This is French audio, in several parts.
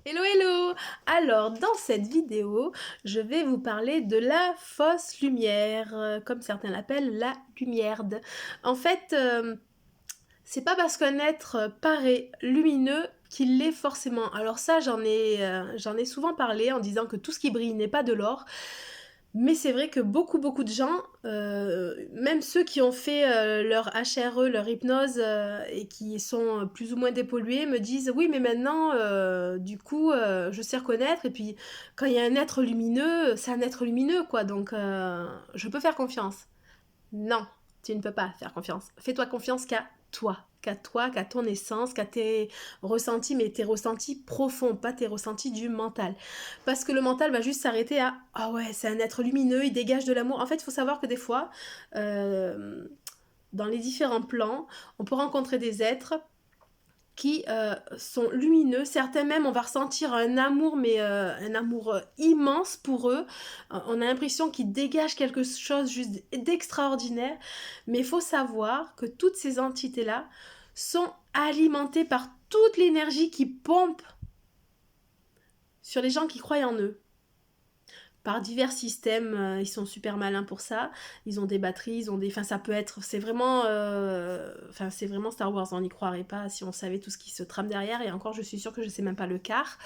Hello hello! Alors dans cette vidéo, je vais vous parler de la fausse lumière, comme certains l'appellent la lumière. En fait, c'est pas parce qu'un être paraît lumineux qu'il l'est forcément. Alors ça, j'en ai souvent parlé en disant que tout ce qui brille n'est pas de l'or. Mais c'est vrai que beaucoup de gens, même ceux qui ont fait leur HRE, leur hypnose et qui sont plus ou moins dépollués, me disent oui, mais maintenant, du coup, je sais reconnaître. Et puis, quand il y a un être lumineux, c'est un être lumineux, quoi. Donc, je peux faire confiance. Non, tu ne peux pas faire confiance. Fais-toi confiance qu'à toi, qu'à ton essence, qu'à tes ressentis, mais tes ressentis profonds, pas tes ressentis du mental. Parce que le mental va juste s'arrêter à ah ouais, c'est un être lumineux, il dégage de l'amour. En fait, il faut savoir que des fois, euh, dans les différents plans, on peut rencontrer des êtres qui sont lumineux. Certains même, on va ressentir un amour, mais un amour immense pour eux. On a l'impression qu'ils dégagent quelque chose juste d'extraordinaire. Mais il faut savoir que toutes ces entités-là sont alimentées par toute l'énergie qui pompe sur les gens qui croient en eux par divers systèmes, ils sont super malins pour ça. Ils ont des batteries, ils ont des. Enfin, ça peut être. C'est vraiment. Enfin, c'est vraiment Star Wars, on n'y croirait pas si on savait tout ce qui se trame derrière. Et encore, je suis sûre que je sais même pas le quart.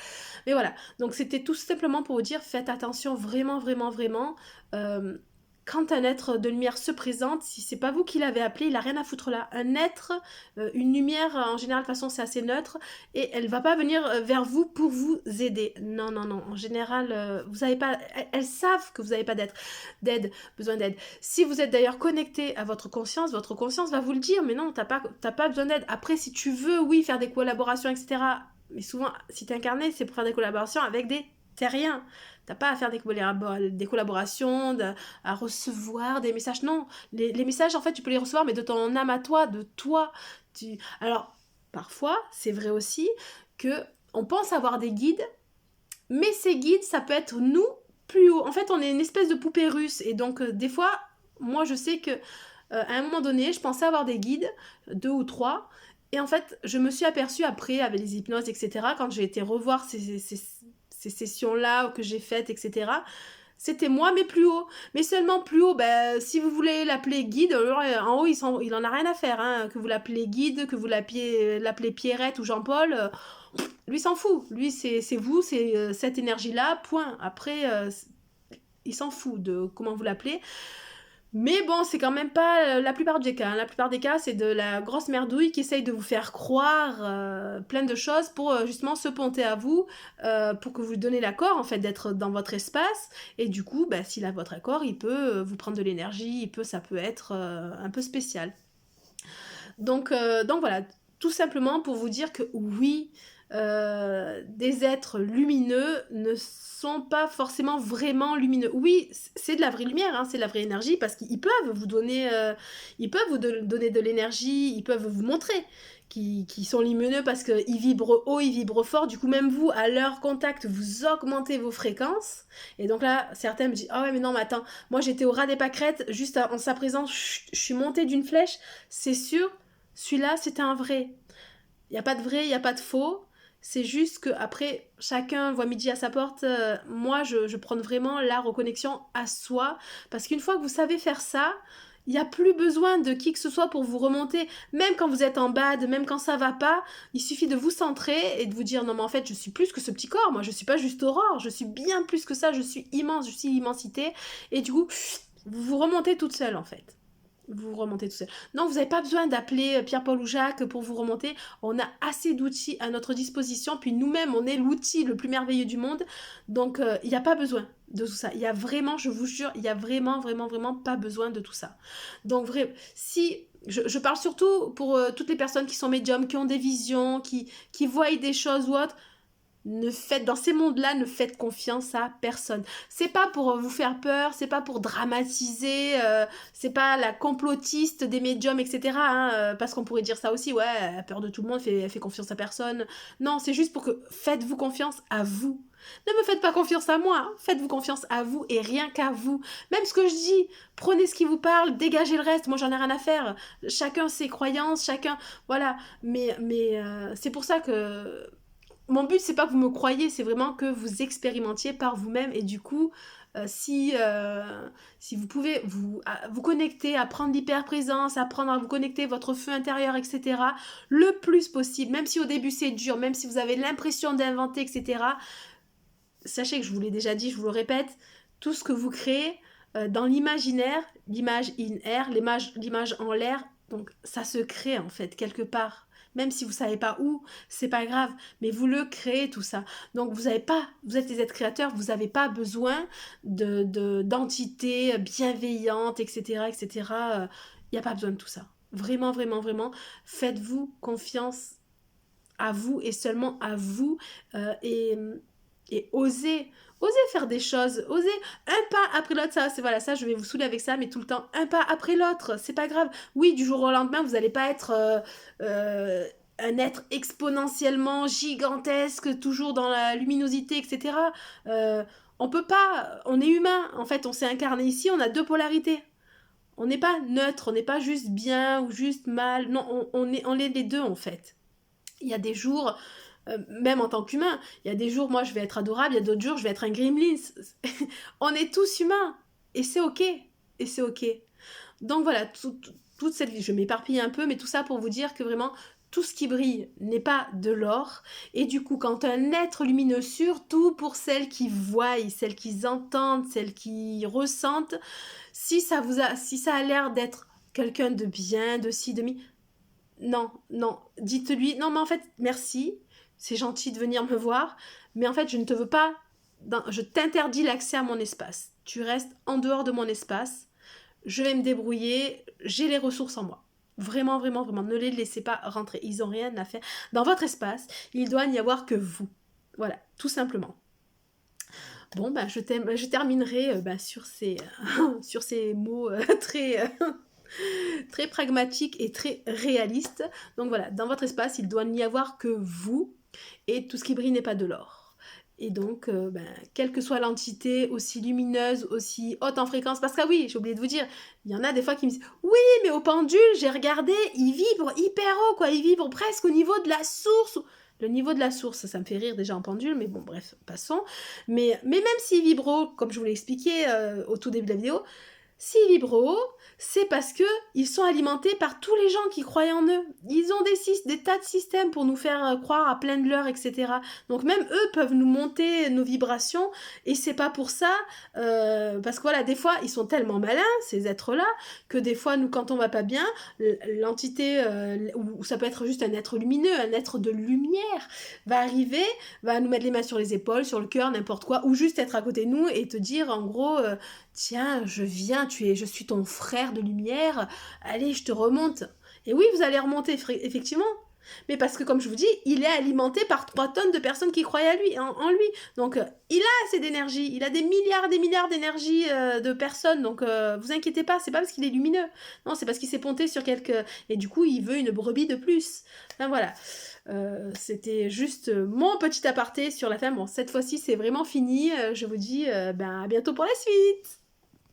Mais voilà. Donc, c'était tout simplement pour vous dire faites attention vraiment. Euh, Quand un être de lumière se présente, si c'est pas vous qui l'avez appelé, il a rien à foutre là. Un être, une lumière, en général, de toute façon, c'est assez neutre et elle va pas venir vers vous pour vous aider. Non. En général, vous avez pas. Elles savent que vous n'avez pas besoin d'aide. Si vous êtes d'ailleurs connecté à votre conscience va vous le dire. Mais non, t'as pas besoin d'aide. Après, si tu veux, oui, faire des collaborations, etc. Mais souvent, si t'es incarné, c'est pour faire des collaborations avec des terriens. T'as pas à faire des collaborations, à recevoir des messages. Non, les messages, en fait, tu peux les recevoir, mais de ton âme à toi, de toi. Alors, parfois, c'est vrai aussi que on pense avoir des guides, mais ces guides, ça peut être nous plus haut. En fait, on est une espèce de poupée russe. Et donc, des fois, moi, je sais que à un moment donné, je pensais avoir des guides, deux ou trois. Et en fait, je me suis aperçue après, avec les hypnoses, etc., quand j'ai été revoir ces sessions-là que j'ai faites, etc., c'était moi, mais plus haut. Mais seulement plus haut, ben, si vous voulez l'appeler guide, alors, en haut, il en a rien à faire. Hein, que vous l'appelez guide, que vous l'appelez Pierrette ou Jean-Paul, lui s'en fout. Lui, c'est vous, c'est cette énergie-là, point. Après, il s'en fout de comment vous l'appelez. Mais bon, c'est quand même pas la plupart des cas. Hein. La plupart des cas, c'est de la grosse merdouille qui essaye de vous faire croire plein de choses pour justement se ponter à vous, pour que vous lui donnez l'accord en fait d'être dans votre espace. Et du coup, bah, s'il a votre accord, il peut vous prendre de l'énergie, ça peut être un peu spécial. Donc voilà, tout simplement pour vous dire que oui, des êtres lumineux ne sont pas forcément vraiment lumineux. Oui, c'est de la vraie lumière, hein, c'est de la vraie énergie, parce qu'ils peuvent vous donner, donner de l'énergie, ils peuvent vous montrer qui sont lumineux parce qu'ils vibrent haut, ils vibrent fort. Du coup, même vous, à leur contact, vous augmentez vos fréquences. Et donc là, certains me disent, ah ouais, mais non, mais attends, moi j'étais au ras des pâquerettes, juste en sa présence, je suis montée d'une flèche. C'est sûr, celui-là, c'était un vrai. Il n'y a pas de vrai, il n'y a pas de faux. C'est juste que après chacun voit midi à sa porte. Moi, je prends vraiment la reconnexion à soi. Parce qu'une fois que vous savez faire ça, il n'y a plus besoin de qui que ce soit pour vous remonter. Même quand vous êtes en bad, même quand ça va pas, il suffit de vous centrer et de vous dire non mais en fait je suis plus que ce petit corps. Moi je suis pas juste Aurore, je suis bien plus que ça. Je suis immense, je suis immensité. Et du coup, vous vous remontez toute seule en fait. Vous remontez tout seul. Non, vous n'avez pas besoin d'appeler Pierre-Paul ou Jacques pour vous remonter. On a assez d'outils à notre disposition. Puis nous-mêmes, on est l'outil le plus merveilleux du monde. Donc, il n'y a pas besoin de tout ça. Il y a vraiment, je vous jure, il y a vraiment pas besoin de tout ça. Donc, si je parle surtout pour toutes les personnes qui sont médiums, qui ont des visions, qui voient des choses ou autres, dans ces mondes-là, ne faites confiance à personne. C'est pas pour vous faire peur, c'est pas pour dramatiser, c'est pas la complotiste des médiums, etc. Hein, parce qu'on pourrait dire ça aussi, ouais, elle a peur de tout le monde, elle fait confiance à personne. Non, c'est juste pour que faites-vous confiance à vous. Ne me faites pas confiance à moi, hein. Faites-vous confiance à vous et rien qu'à vous. Même ce que je dis, prenez ce qui vous parle, dégagez le reste. Moi, j'en ai rien à faire. Chacun ses croyances, chacun, voilà. Mais c'est pour ça que mon but, c'est pas que vous me croyiez, c'est vraiment que vous expérimentiez par vous-même et du coup, si vous pouvez vous connecter, à prendre l'hyper-présence, apprendre à vous connecter, votre feu intérieur, etc., le plus possible, même si au début c'est dur, même si vous avez l'impression d'inventer, etc., sachez que je vous l'ai déjà dit, je vous le répète, tout ce que vous créez dans l'imaginaire, l'image in air, l'image en l'air, donc ça se crée en fait quelque part. Même si vous ne savez pas où, c'est pas grave, mais vous le créez tout ça. Donc vous êtes des êtres créateurs, vous n'avez pas besoin d'entités bienveillantes, etc., etc. Il n'y a pas besoin de tout ça. Vraiment, vraiment, vraiment, faites-vous confiance à vous et seulement à vous et osez faire des choses, osez un pas après l'autre, ça, c'est voilà, ça, je vais vous saouler avec ça, mais tout le temps, un pas après l'autre, c'est pas grave. Oui, du jour au lendemain, vous n'allez pas être un être exponentiellement gigantesque, toujours dans la luminosité, etc. On peut pas, on est humain, en fait, on s'est incarné ici, on a deux polarités. On n'est pas neutre, on n'est pas juste bien ou juste mal, non, on est les deux, en fait. Il y a des jours, même en tant qu'humain, il y a des jours, moi, je vais être adorable, il y a d'autres jours, je vais être un gremlin. On est tous humains. Et c'est OK. Et c'est OK. Donc voilà, toute cette vie, je m'éparpille un peu, mais tout ça pour vous dire que vraiment, tout ce qui brille n'est pas de l'or. Et du coup, quand un être lumineux, surtout pour celles qui voient, celles qui entendent, celles qui ressentent, si ça a l'air d'être quelqu'un de bien, de ci, de mi, non, non, dites-lui, non, mais en fait, merci, c'est gentil de venir me voir, mais en fait, je ne te veux pas, je t'interdis l'accès à mon espace. Tu restes en dehors de mon espace, je vais me débrouiller, j'ai les ressources en moi. Vraiment, vraiment, vraiment, ne les laissez pas rentrer, ils n'ont rien à faire. Dans votre espace, il doit n'y avoir que vous. Voilà, tout simplement. Bon, ben, je terminerai sur sur ces mots très, très pragmatique et très réaliste. Donc voilà, dans votre espace, il doit n'y avoir que vous, et tout ce qui brille n'est pas de l'or. Et donc, quelle que soit l'entité, aussi lumineuse, aussi haute en fréquence, parce que oui, j'ai oublié de vous dire, il y en a des fois qui me disent, oui, mais au pendule, j'ai regardé, il vibre hyper haut, quoi, il vibre presque au niveau de la source. Le niveau de la source, ça me fait rire déjà en pendule, mais bon, bref, passons. Mais même s'il vibre haut, comme je vous l'ai expliqué au tout début de la vidéo, s'ils vibrent haut, c'est parce que ils sont alimentés par tous les gens qui croient en eux. Ils ont des tas de systèmes pour nous faire croire à plein de leurres, etc. Donc même eux peuvent nous monter nos vibrations, et c'est pas pour ça, parce que voilà, des fois, ils sont tellement malins, ces êtres-là, que des fois, nous, quand on va pas bien, l'entité, ou ça peut être juste un être lumineux, un être de lumière, va arriver, va nous mettre les mains sur les épaules, sur le cœur, n'importe quoi, ou juste être à côté de nous et te dire, en gros... tiens, je viens, je suis ton frère de lumière, allez, je te remonte. Et oui, vous allez remonter, effectivement. Mais parce que, comme je vous dis, il est alimenté par 3 tonnes de personnes qui croient en lui. Donc, il a assez d'énergie. Il a des milliards d'énergie de personnes. Donc, vous inquiétez pas, c'est pas parce qu'il est lumineux. Non, c'est parce qu'il s'est ponté sur quelques... Et du coup, il veut une brebis de plus. Enfin, voilà. C'était juste mon petit aparté sur la femme. Bon, cette fois-ci, c'est vraiment fini. Je vous dis à bientôt pour la suite.